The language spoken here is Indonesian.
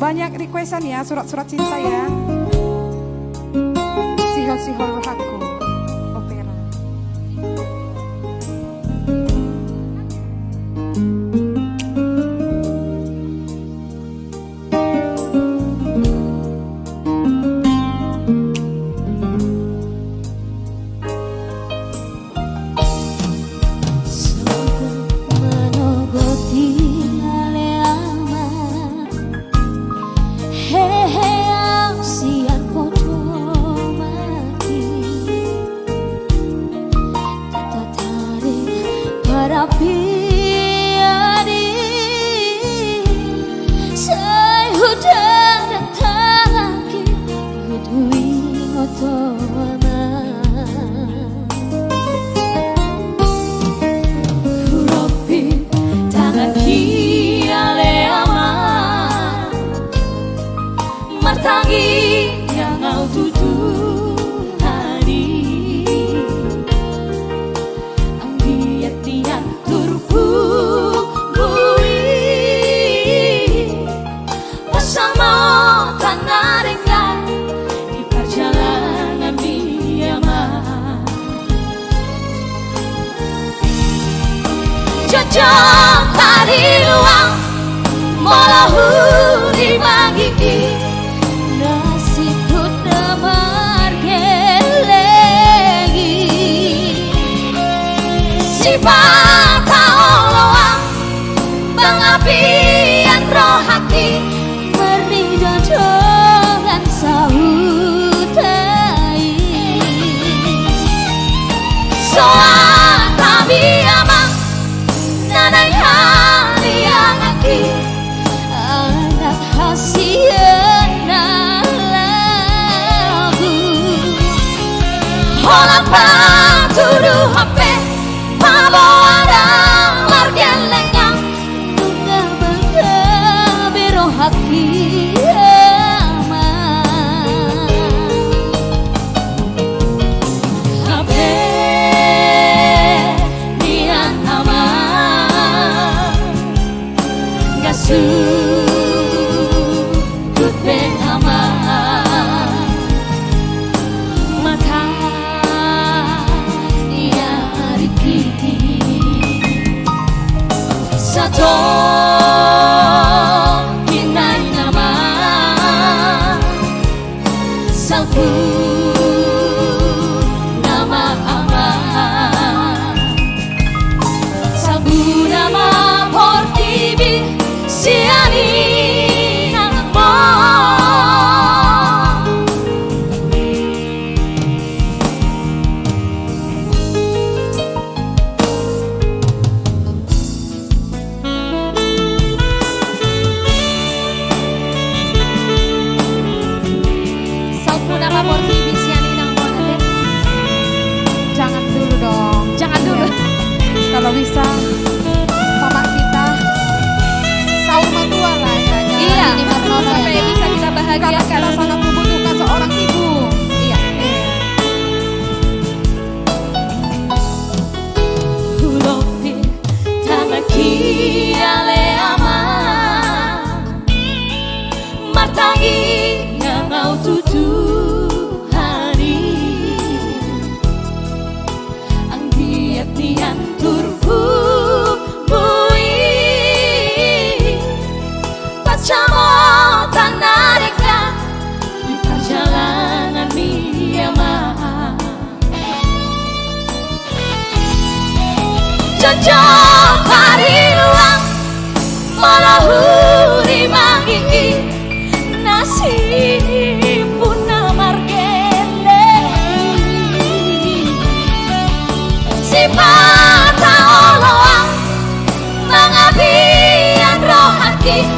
banyak requestan ya, surat-surat cinta ya. Sihol-sihol rohaku opera. Yang kau tuduh hari Anggiat tiang turku bui Bersama tanah ringgan di perjalanan Myanmar Jojong hari luang Molahu di magiki Patauloang pengapian roh hati bernido dengan sautai soal kami amang nanai hari yang aki anak hasiana lagu hola patudu hape Mabawa dan margen lengang Tungga bangga biro haki aman Hape nian aman Gasu kutbe aman Mata Sato kinai nama Sapu nama aman Sabu nama portibi siani nama kalau bisa bapak kita saur matua lah ya, iya, sampai ya, bisa kita bahagiakan kita sangat membutuhkan seorang ibu. Iya. Hulopi tamaki ale ama martangi yang kau tuduh hari anggiat nian turku bui pacamo tanah ringgan di perjalanan Myanmar Jojong hari luang Malahu di magiki Nasib pun margele Si patauloang Mengapian roh haki